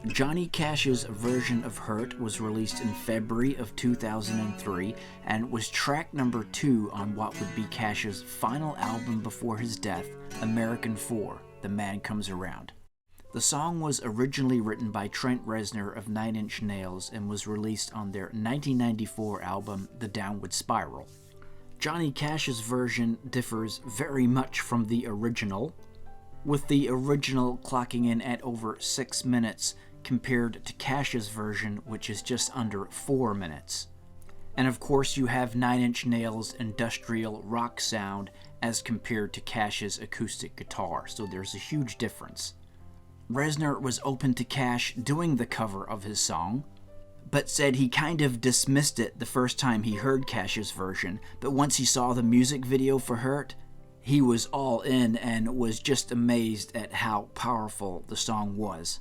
Johnny Cash's version of Hurt was released in February of 2003 and was track number 2 on what would be Cash's final album before his death, American 4, The Man Comes Around. The song was originally written by Trent Reznor of 9 Inch Nails and was released on their 1994 album, The Downward Spiral. Johnny Cash's version differs very much from the original, with the original clocking in at over 6 minutes compared to Cash's version, which is just under 4 minutes. And of course you have 9 Inch Nails' industrial rock sound as compared to Cash's acoustic guitar, so there's a huge difference. Reznor was open to Cash doing the cover of his song, but said he kind of dismissed it the first time he heard Cash's version, but once he saw the music video for Hurt, he was all in and was just amazed at how powerful the song was.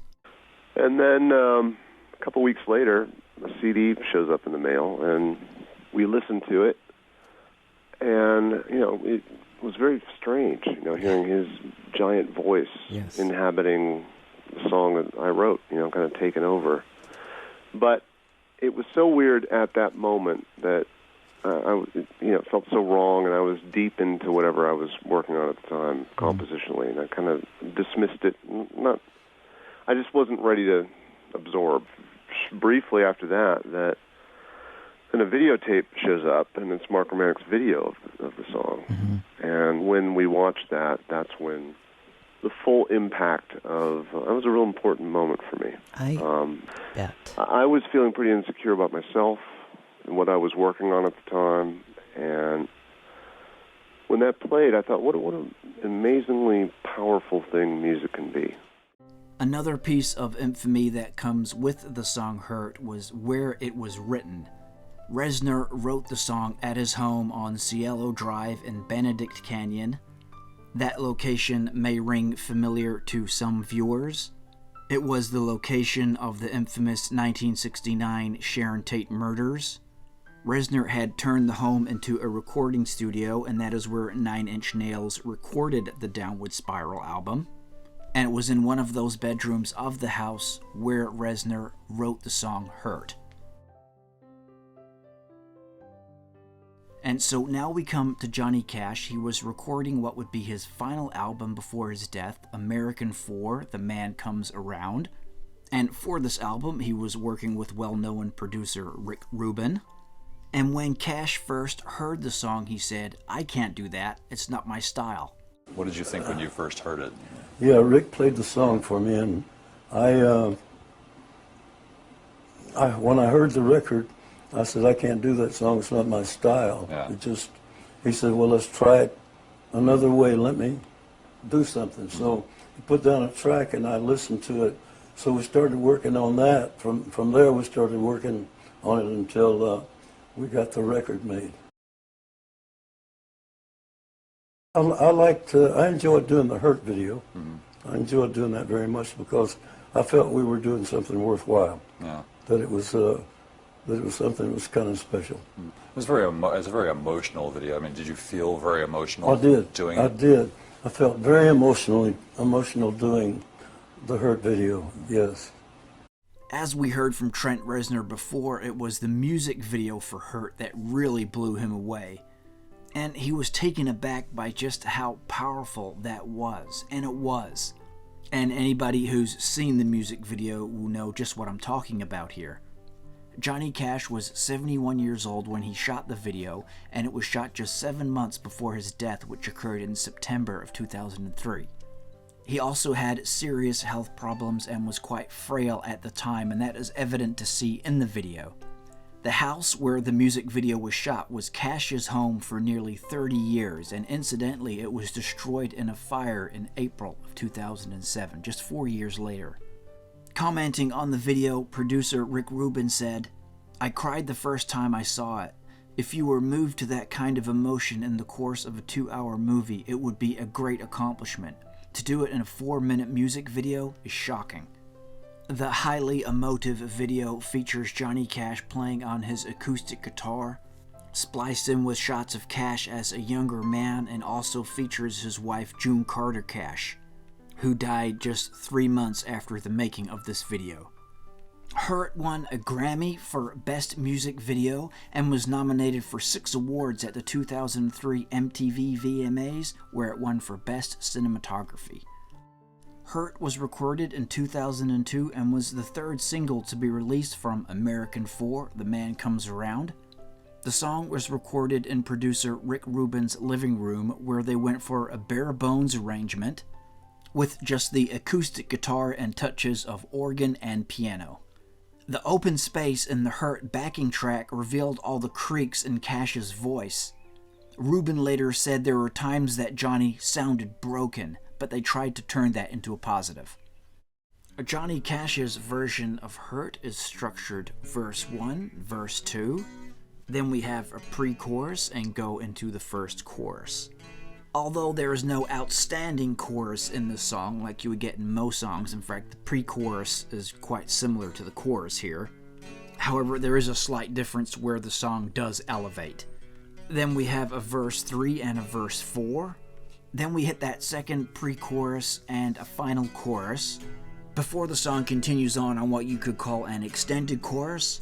And then a couple weeks later, a CD shows up in the mail, and we listened to it, and, it was very strange, hearing his giant voice inhabiting the song that I wrote, kind of taken over. But it was so weird at that moment that it felt so wrong, and I was deep into whatever I was working on at the time, compositionally, and I kind of dismissed it. I just wasn't ready to absorb. Briefly after that, then a videotape shows up, and it's Mark Romanik's video of the song. Mm-hmm. And when we watched that, that's when the full impact of that was a real important moment for me. I bet. I was feeling pretty insecure about myself and what I was working on at the time, and when that played, I thought, what an amazingly powerful thing music can be. Another piece of infamy that comes with the song Hurt was where it was written. Reznor wrote the song at his home on Cielo Drive in Benedict Canyon. That location may ring familiar to some viewers. It was the location of the infamous 1969 Sharon Tate murders. Reznor had turned the home into a recording studio, and that is where 9 Inch Nails recorded the Downward Spiral album. And it was in one of those bedrooms of the house where Reznor wrote the song Hurt. And so now we come to Johnny Cash. He was recording what would be his final album before his death, American 4, The Man Comes Around. And for this album, he was working with well-known producer Rick Rubin. And when Cash first heard the song, he said, "I can't do that. It's not my style." What did you think when you first heard it? Yeah, Rick played the song for me, and when I heard the record, I said, "I can't do that song. It's not my style." Yeah. He said, "Well, let's try it another way. Let me do something." So he put down a track, and I listened to it. So we started working on that. From there, we started working on it until we got the record made. I enjoyed doing the Hurt video. Mm-hmm. I enjoyed doing that very much because I felt we were doing something worthwhile. Yeah. That it was something that was kind of special. It was a very emotional video. I mean, did you feel very emotional? I did. Doing it? I did. I felt very emotional doing the Hurt video. Yes. As we heard from Trent Reznor before, it was the music video for Hurt that really blew him away. And he was taken aback by just how powerful that was. And it was. And anybody who's seen the music video will know just what I'm talking about here. Johnny Cash was 71 years old when he shot the video, and it was shot just 7 months before his death, which occurred in September of 2003. He also had serious health problems and was quite frail at the time, and that is evident to see in the video. The house where the music video was shot was Cash's home for nearly 30 years, and incidentally, it was destroyed in a fire in April of 2007, just 4 years later. Commenting on the video, producer Rick Rubin said, "I cried the first time I saw it. If you were moved to that kind of emotion in the course of a 2-hour movie, it would be a great accomplishment. To do it in a 4-minute music video is shocking. The highly emotive video features Johnny Cash playing on his acoustic guitar, spliced in with shots of Cash as a younger man, and also features his wife June Carter Cash, who died just 3 months after the making of this video. Hurt won a Grammy for Best Music Video and was nominated for 6 awards at the 2003 MTV VMAs, where it won for Best Cinematography. Hurt was recorded in 2002 and was the 3rd single to be released from American 4, The Man Comes Around. The song was recorded in producer Rick Rubin's living room, where they went for a bare-bones arrangement with just the acoustic guitar and touches of organ and piano. The open space in the Hurt backing track revealed all the creaks in Cash's voice. Rubin later said there were times that Johnny sounded broken, but they tried to turn that into a positive. Johnny Cash's version of Hurt is structured verse 1, verse 2, then we have a pre-chorus and go into the first chorus. Although there is no outstanding chorus in this song like you would get in most songs, in fact the pre-chorus is quite similar to the chorus here. However, there is a slight difference where the song does elevate. Then we have a verse 3 and a verse 4. Then we hit that second pre-chorus and a final chorus, before the song continues on what you could call an extended chorus,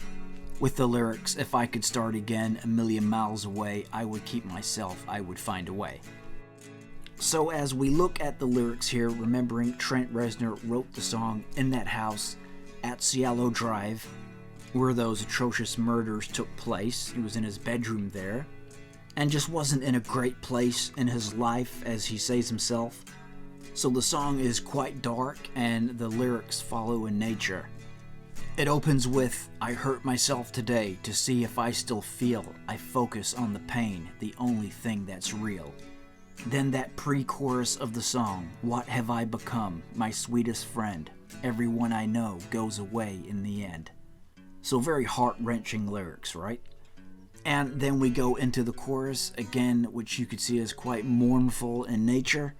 with the lyrics, "If I could start again a million miles away, I would keep myself, I would find a way." So as we look at the lyrics here, remembering Trent Reznor wrote the song in that house at Cielo Drive, where those atrocious murders took place. He was in his bedroom there, and just wasn't in a great place in his life, as he says himself. So the song is quite dark, and the lyrics follow in nature. It opens with, "I hurt myself today to see if I still feel. I focus on the pain, the only thing that's real." Then that pre-chorus of the song, "What have I become, my sweetest friend? Everyone I know goes away in the end." So very heart-wrenching lyrics, right? And then we go into the chorus again, which you could see as quite mournful in nature,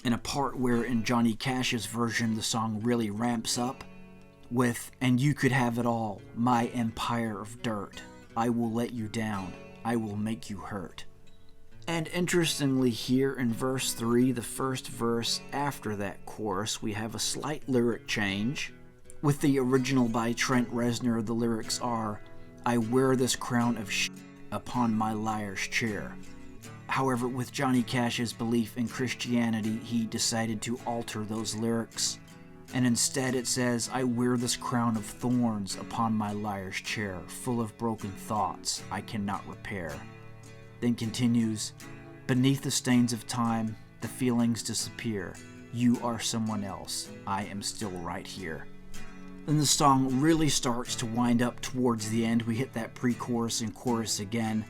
in a part where in Johnny Cash's version the song really ramps up with, "And you could have it all, my empire of dirt. I will let you down, I will make you hurt." And interestingly here in verse 3, the first verse after that chorus, we have a slight lyric change. With the original by Trent Reznor, the lyrics are, "I wear this crown of upon my liar's chair." However, with Johnny Cash's belief in Christianity, he decided to alter those lyrics, and instead it says, "I wear this crown of thorns upon my liar's chair, full of broken thoughts I cannot repair." Then continues, "Beneath the stains of time, the feelings disappear. You are someone else, I am still right here." Then the song really starts to wind up towards the end. We hit that pre-chorus and chorus again,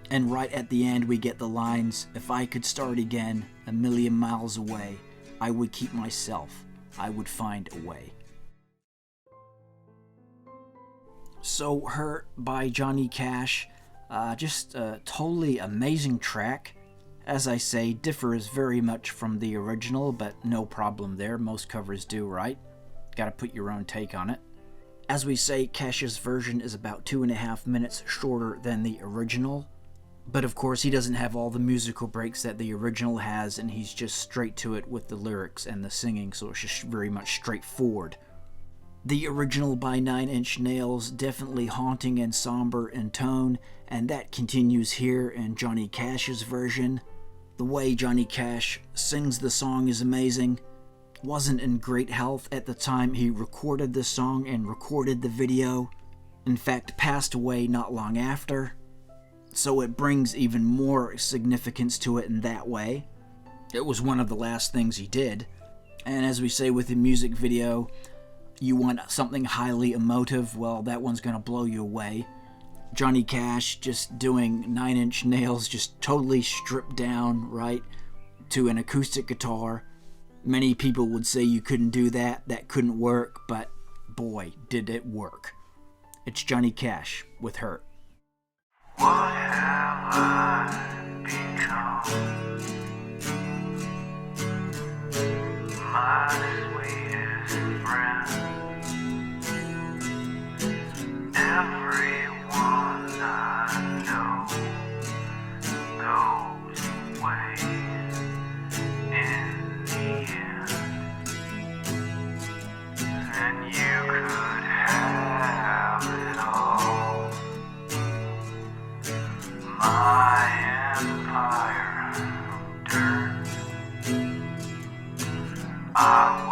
and right at the end we get the lines, "If I could start again, a million miles away, I would keep myself, I would find a way." So Hurt by Johnny Cash, just a totally amazing track. As I say, differs very much from the original, but no problem there. Most covers do, right? Gotta put your own take on it. As we say, Cash's version is about 2.5 minutes shorter than the original, but of course he doesn't have all the musical breaks that the original has, and he's just straight to it with the lyrics and the singing, so it's just very much straightforward. The original by 9 Inch Nails, definitely haunting and somber in tone, and that continues here in Johnny Cash's version. The way Johnny Cash sings the song is amazing. Wasn't in great health at the time he recorded the song and recorded the video. In fact, passed away not long after. So it brings even more significance to it in that way. It was one of the last things he did. And as we say with the music video, you want something highly emotive, well, that one's going to blow you away. Johnny Cash just doing 9 Inch Nails, just totally stripped down, right, to an acoustic guitar. Many people would say you couldn't do that, that couldn't work, but boy, did it work. It's Johnny Cash with Hurt. What have I become? My sweetest friend. Everyone I know goes away in the end. And you could have it all. My empire of dirt. I